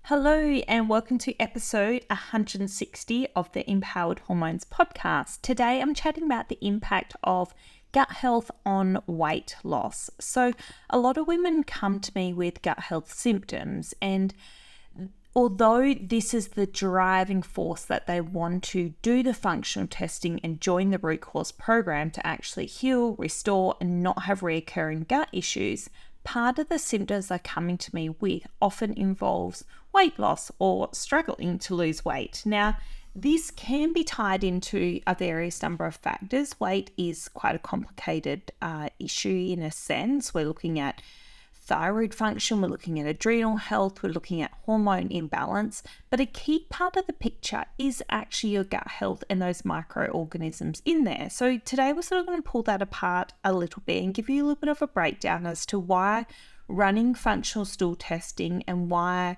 Hello and welcome to episode 160 of the Empowered Hormones podcast. Today I'm chatting about the impact of gut health on weight loss. So a lot of women come to me with gut health symptoms, and although this is the driving force that they want to do the functional testing and join the root cause program to actually heal, restore and not have recurring gut issues, part of the symptoms they're coming to me with often involves weight loss or struggling to lose weight. Now, this can be tied into a various number of factors. Weight is quite a complicated issue in a sense. We're looking at thyroid function, we're looking at adrenal health, we're looking at hormone imbalance, but a key part of the picture is actually your gut health and those microorganisms in there. So today we're sort of going to pull that apart a little bit and give you a little bit of a breakdown as to why running functional stool testing and why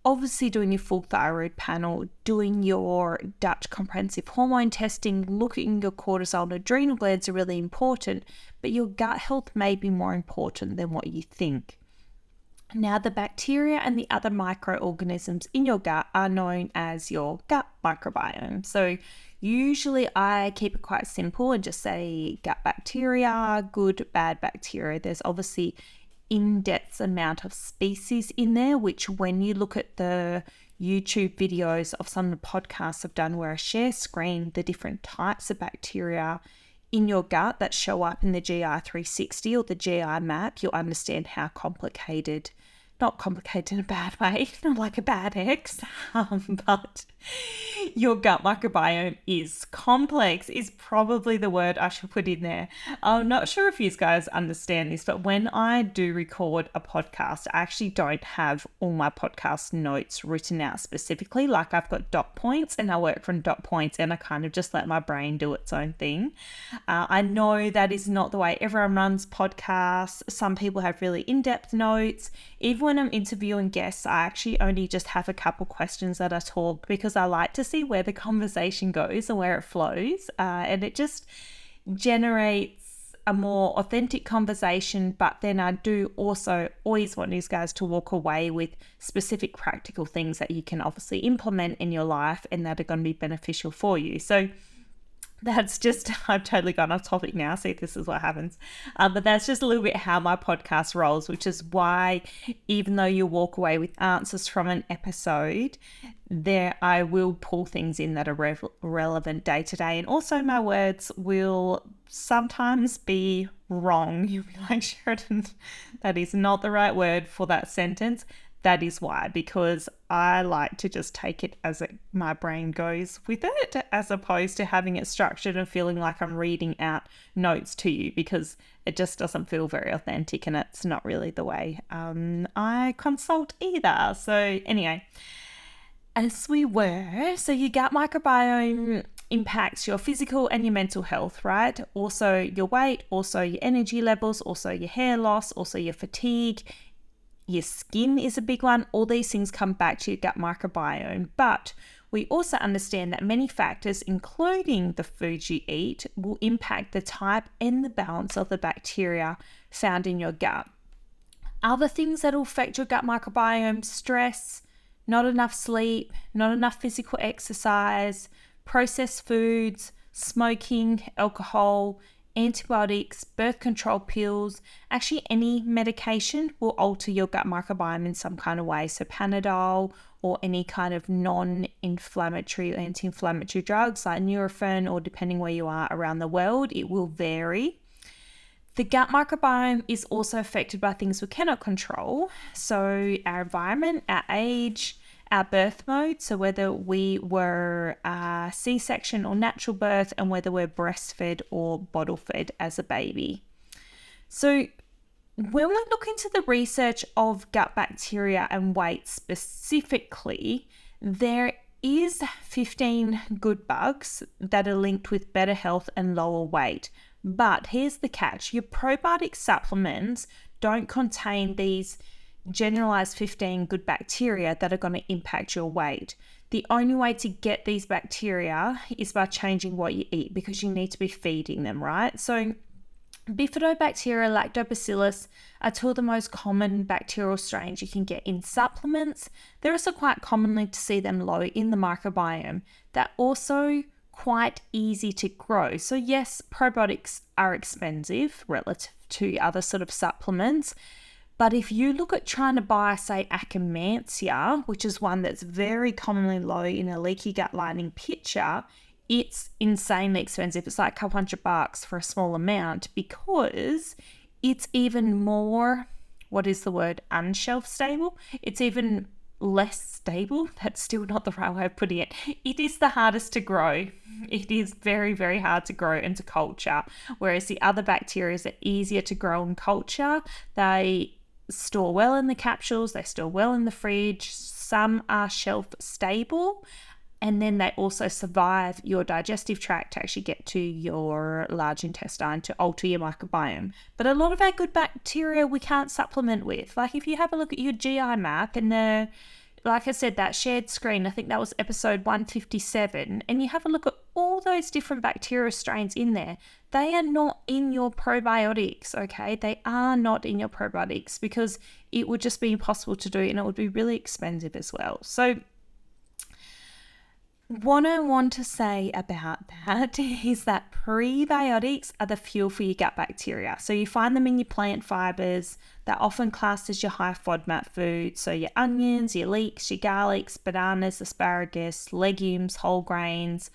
obviously doing your full thyroid panel, doing your Dutch comprehensive hormone testing, looking at your cortisol and adrenal glands are really important, but your gut health may be more important than what you think. Now, the bacteria and the other microorganisms in your gut are known as your gut microbiome. So usually I keep it quite simple and just say gut bacteria, good, bad bacteria. There's obviously in-depth amount of species in there, which when you look at the YouTube videos of some of the podcasts I've done where I share screen the different types of bacteria in your gut that show up in the GI 360 or the GI map, you'll understand how complicated, not complicated in a bad way, not like a bad ex, but your gut microbiome is complex, is probably the word I should put in there. I'm not sure if you guys understand this, but when I do record a podcast, I actually don't have all my podcast notes written out specifically. Like I've got dot points and I work from dot points and I kind of just let my brain do its own thing. I know that is not the way everyone runs podcasts. Some people have really in-depth notes. Even when I'm interviewing guests, I actually only just have a couple questions that I talk because I like to see where the conversation goes and where it flows, and it just generates a more authentic conversation. But then I do also always want these guys to walk away with specific practical things that you can obviously implement in your life and that are going to be beneficial for you. So that's just, I've totally gone off topic now. See, this is what happens. But that's just a little bit how my podcast rolls, which is why even though you walk away with answers from an episode, there I will pull things in that are relevant day to day. And also my words will sometimes be wrong. You'll be like, Sheradyn, that is not the right word for that sentence. That is why, because I like to just take it as my brain goes with it, as opposed to having it structured and feeling like I'm reading out notes to you, because it just doesn't feel very authentic and it's not really the way I consult either. So anyway, as we were, so your gut microbiome impacts your physical and your mental health, right? Also your weight, also your energy levels, also your hair loss, also your fatigue. Your skin is a big one. All these things come back to your gut microbiome. But we also understand that many factors, including the foods you eat, will impact the type and the balance of the bacteria found in your gut. Other things that will affect your gut microbiome: stress, not enough sleep, not enough physical exercise, processed foods, smoking, alcohol, antibiotics, birth control pills. Actually, any medication will alter your gut microbiome in some kind of way. So Panadol or any kind of non-inflammatory or anti-inflammatory drugs like Nurofen, or depending where you are around the world, it will vary. The gut microbiome is also affected by things we cannot control. So our environment, our age, our birth mode, so whether we were C-section or natural birth, and whether we're breastfed or bottle fed as a baby. So when we look into the research of gut bacteria and weight specifically, there is 15 good bugs that are linked with better health and lower weight. But here's the catch: your probiotic supplements don't contain these generalized 15 good bacteria that are going to impact your weight. The only way to get these bacteria is by changing what you eat, because you need to be feeding them, right? So Bifidobacteria, lactobacillus are two of the most common bacterial strains you can get in supplements. They're also quite commonly to see them low in the microbiome. They're also quite easy to grow. So yes, probiotics are expensive relative to other sort of supplements. But if you look at trying to buy, say, Akkermansia, which is one that's very commonly low in a leaky gut lining picture, it's insanely expensive. It's like a couple $100 for a small amount because it's even more, unshelf stable. It's even less stable. That's still not the right way of putting it. It is the hardest to grow. It is very, very hard to grow and to culture, whereas the other bacteria are easier to grow and culture. They store well in the capsules, they store well in the fridge. Some are shelf stable. And then they also survive your digestive tract to actually get to your large intestine to alter your microbiome. But a lot of our good bacteria we can't supplement with. Like if you have a look at your GI map and like I said, that shared screen, I think that was episode 157, and you have a look at all those different bacteria strains in there. They are not in your probiotics, okay? They are not in your probiotics because it would just be impossible to do and it would be really expensive as well. So what I want to say about that is that prebiotics are the fuel for your gut bacteria. So you find them in your plant fibers. They're often classed as your high FODMAP food. So your onions, your leeks, your garlics, bananas, asparagus, legumes, whole grains.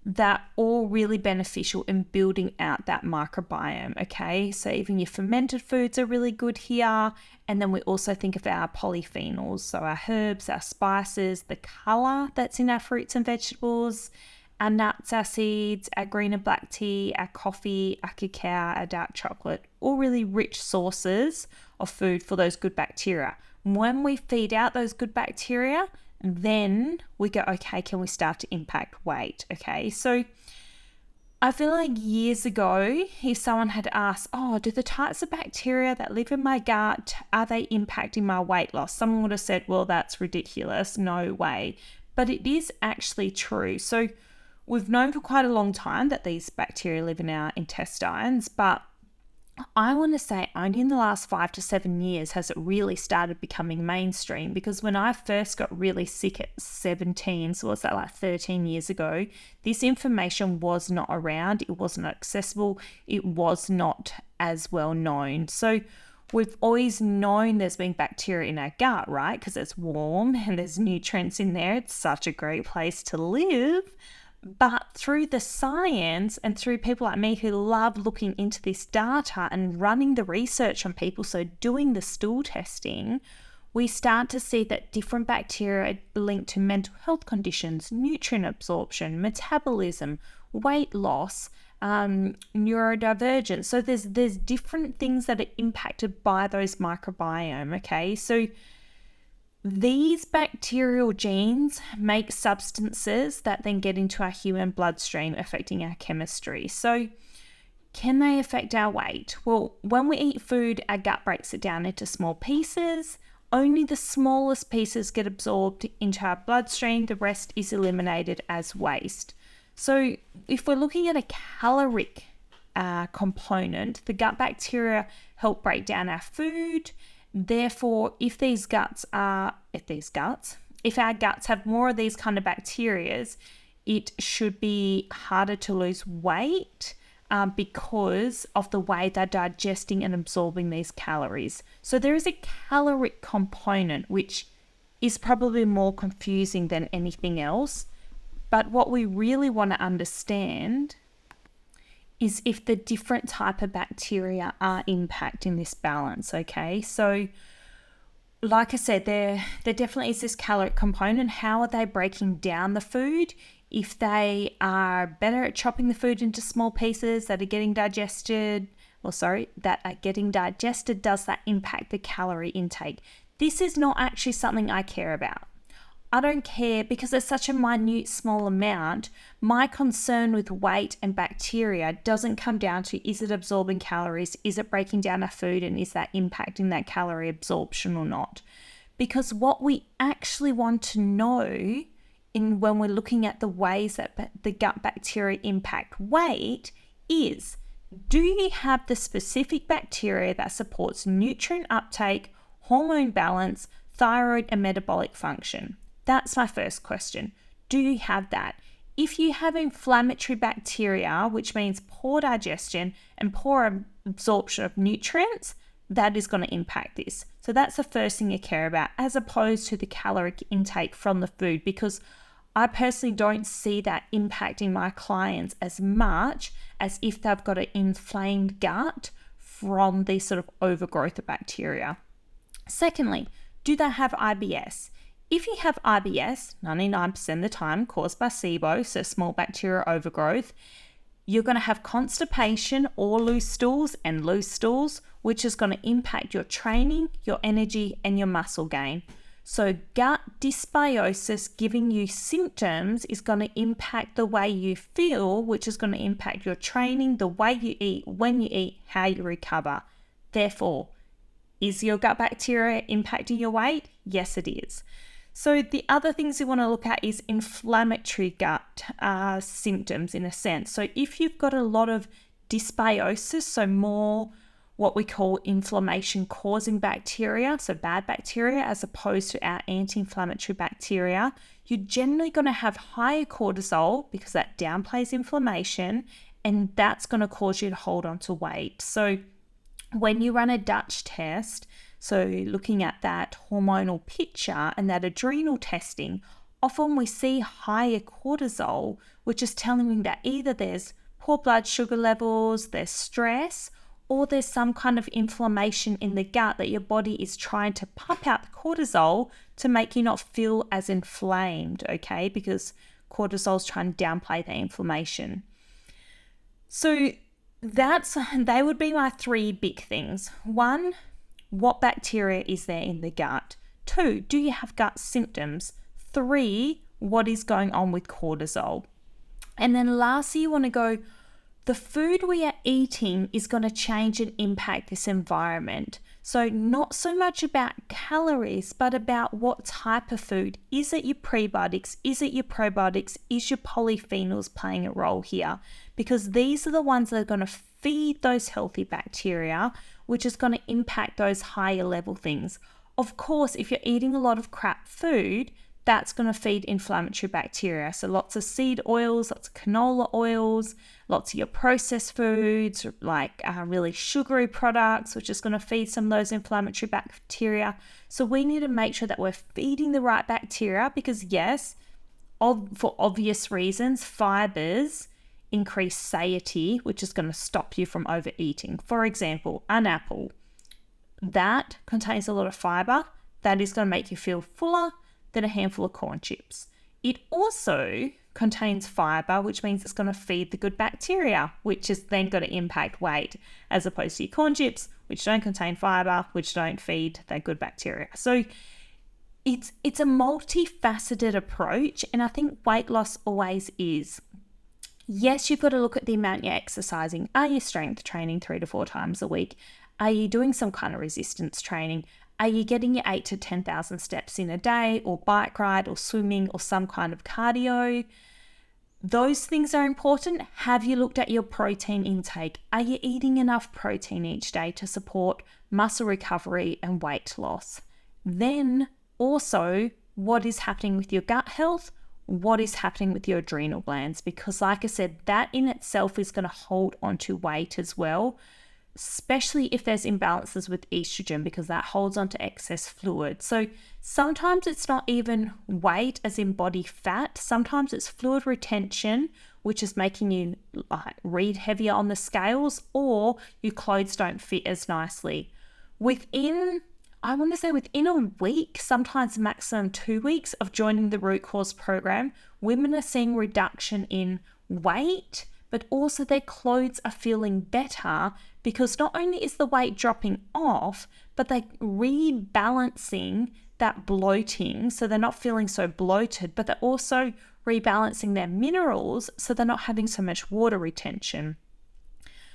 They're all really beneficial in building out that microbiome, okay? So even your fermented foods are really good here. And then we also think of our polyphenols, so our herbs, our spices, the colour that's in our fruits and vegetables, our nuts, our seeds, our green and black tea, our coffee, our cacao, our dark chocolate, all really rich sources of food for those good bacteria. When we feed out those good bacteria, then we go, okay, can we start to impact weight? Okay, so I feel like years ago, if someone had asked, do the types of bacteria that live in my gut, are they impacting my weight loss? Someone would have said, well, that's ridiculous. No way. But it is actually true. So we've known for quite a long time that these bacteria live in our intestines, but I want to say only in the last 5 to 7 years has it really started becoming mainstream, because when I first got really sick at 17, so what's that, like 13 years ago, this information was not around, it wasn't accessible, it was not as well known. So we've always known there's been bacteria in our gut, right? Because it's warm and there's nutrients in there. It's such a great place to live. But through the science and through people like me who love looking into this data and running the research on people, so doing the stool testing, we start to see that different bacteria are linked to mental health conditions, nutrient absorption, metabolism, weight loss, neurodivergence. So there's different things that are impacted by those microbiome, okay? So these bacterial genes make substances that then get into our human bloodstream, affecting our chemistry. So can they affect our weight? Well, when we eat food, our gut breaks it down into small pieces. Only the smallest pieces get absorbed into our bloodstream. The rest is eliminated as waste. So if we're looking at a caloric component, the gut bacteria help break down our food. Therefore, if our guts have more of these kind of bacteria, it should be harder to lose weight because of the way they're digesting and absorbing these calories. So there is a caloric component, which is probably more confusing than anything else. But what we really want to understand is if the different type of bacteria are impacting this balance, okay? So like I said, there definitely is this caloric component. How are they breaking down the food? If they are better at chopping the food into small pieces that are getting digested, does that impact the calorie intake? This is not actually something I care about. I don't care because it's such a minute, small amount. My concern with weight and bacteria doesn't come down to, is it absorbing calories? Is it breaking down our food? And is that impacting that calorie absorption or not? Because what we actually want to know when we're looking at the ways that the gut bacteria impact weight is, do you have the specific bacteria that supports nutrient uptake, hormone balance, thyroid, and metabolic function? That's my first question. Do you have that? If you have inflammatory bacteria, which means poor digestion and poor absorption of nutrients, that is going to impact this. So that's the first thing you care about, as opposed to the caloric intake from the food, because I personally don't see that impacting my clients as much as if they've got an inflamed gut from the sort of overgrowth of bacteria. Secondly, do they have IBS? If you have IBS, 99% of the time caused by SIBO, so small bacterial overgrowth, you're going to have constipation or loose stools, which is going to impact your training, your energy, and your muscle gain. So gut dysbiosis giving you symptoms is going to impact the way you feel, which is going to impact your training, the way you eat, when you eat, how you recover. Therefore, is your gut bacteria impacting your weight? Yes, it is. So the other things you want to look at is inflammatory gut symptoms in a sense. So if you've got a lot of dysbiosis, so more what we call inflammation causing bacteria, so bad bacteria, as opposed to our anti-inflammatory bacteria, you're generally going to have higher cortisol because that downplays inflammation, and that's going to cause you to hold on to weight. So when you run a Dutch test, so looking at that hormonal picture and that adrenal testing, often we see higher cortisol, which is telling me that either there's poor blood sugar levels, there's stress, or there's some kind of inflammation in the gut that your body is trying to pump out the cortisol to make you not feel as inflamed, okay? Because cortisol is trying to downplay the inflammation. So they would be my three big things. 1, what bacteria is there in the gut? 2, do you have gut symptoms? 3, what is going on with cortisol? And then lastly, you want to go, the food we are eating is going to change and impact this environment. So not so much about calories, but about what type of food. Is it your prebiotics? Is it your probiotics? Is your polyphenols playing a role here? Because these are the ones that are going to feed those healthy bacteria, which is going to impact those higher level things. Of course, if you're eating a lot of crap food, that's going to feed inflammatory bacteria. So lots of seed oils, lots of canola oils, lots of your processed foods, like really sugary products, which is going to feed some of those inflammatory bacteria. So we need to make sure that we're feeding the right bacteria because yes, for obvious reasons, fibers increase satiety, which is going to stop you from overeating. For example, an apple, that contains a lot of fiber. That is going to make you feel fuller than a handful of corn chips. It also contains fiber, which means it's going to feed the good bacteria, which is then going to impact weight, as opposed to your corn chips, which don't contain fiber, which don't feed that good bacteria. So it's a multifaceted approach, and I think weight loss always is. Yes, you've got to look at the amount you're exercising. Are you strength training 3 to 4 times a week? Are you doing some kind of resistance training? Are you getting your 8 to 10,000 steps in a day, or bike ride, or swimming, or some kind of cardio? Those things are important. Have you looked at your protein intake? Are you eating enough protein each day to support muscle recovery and weight loss? Then also, what is happening with your gut health? What is happening with your adrenal glands? Because like I said, that in itself is going to hold onto weight as well, especially if there's imbalances with estrogen, because that holds on to excess fluid. So sometimes it's not even weight as in body fat. Sometimes it's fluid retention, which is making you read heavier on the scales, or your clothes don't fit as nicely. Within a week, sometimes maximum 2 weeks of joining the root cause program, women are seeing reduction in weight, but also their clothes are feeling better, because not only is the weight dropping off, but they're rebalancing that bloating, so they're not feeling so bloated, but they're also rebalancing their minerals, so they're not having so much water retention.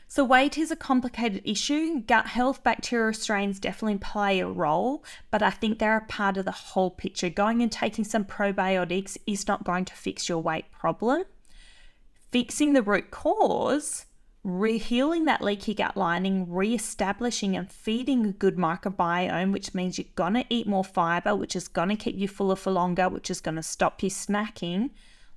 So weight is a complicated issue. Gut health, bacterial strains definitely play a role, but I think they're a part of the whole picture. Going and taking some probiotics is not going to fix your weight problem. Fixing the root cause healing that leaky gut lining, re-establishing and feeding a good microbiome, which means you're going to eat more fiber, which is going to keep you fuller for longer, which is going to stop you snacking,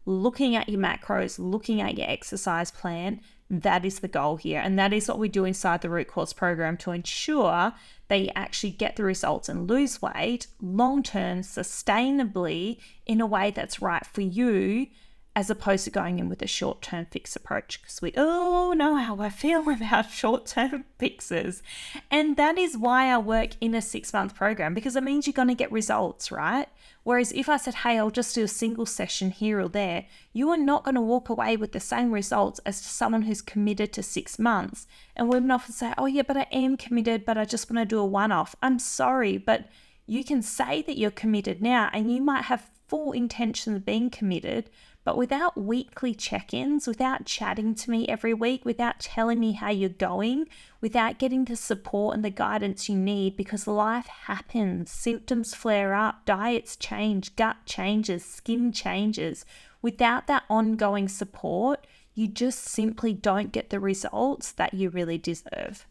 looking at your macros, looking at your exercise plan. That is the goal here. And that is what we do inside the Root Cause program to ensure that you actually get the results and lose weight long-term, sustainably, in a way that's right for you, as opposed to going in with a short-term fix approach, because we all know how I feel about short-term fixes. And that is why I work in a 6-month program, because it means you're going to get results, right? Whereas if I said, hey, I'll just do a single session here or there, you are not going to walk away with the same results as someone who's committed to 6 months. And women often say, oh yeah, but I am committed, but I just want to do a one-off. I'm sorry, but you can say that you're committed now, and you might have full intention of being committed, but without weekly check-ins, without chatting to me every week, without telling me how you're going, without getting the support and the guidance you need, because life happens, symptoms flare up, diets change, gut changes, skin changes. Without that ongoing support, you just simply don't get the results that you really deserve.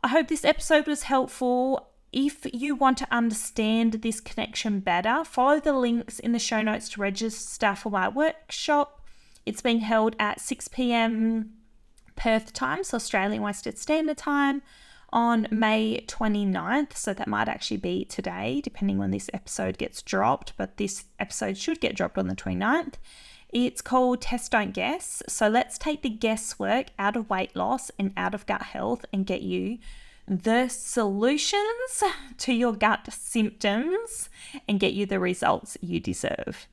I hope this episode was helpful. If you want to understand this connection better, follow the links in the show notes to register for my workshop. It's being held at 6 p.m. Perth time, so Australian Western Standard Time, on May 29th. So that might actually be today, depending when this episode gets dropped, but this episode should get dropped on the 29th. It's called Test Don't Guess. So let's take the guesswork out of weight loss and out of gut health and get you the solutions to your gut symptoms and get you the results you deserve.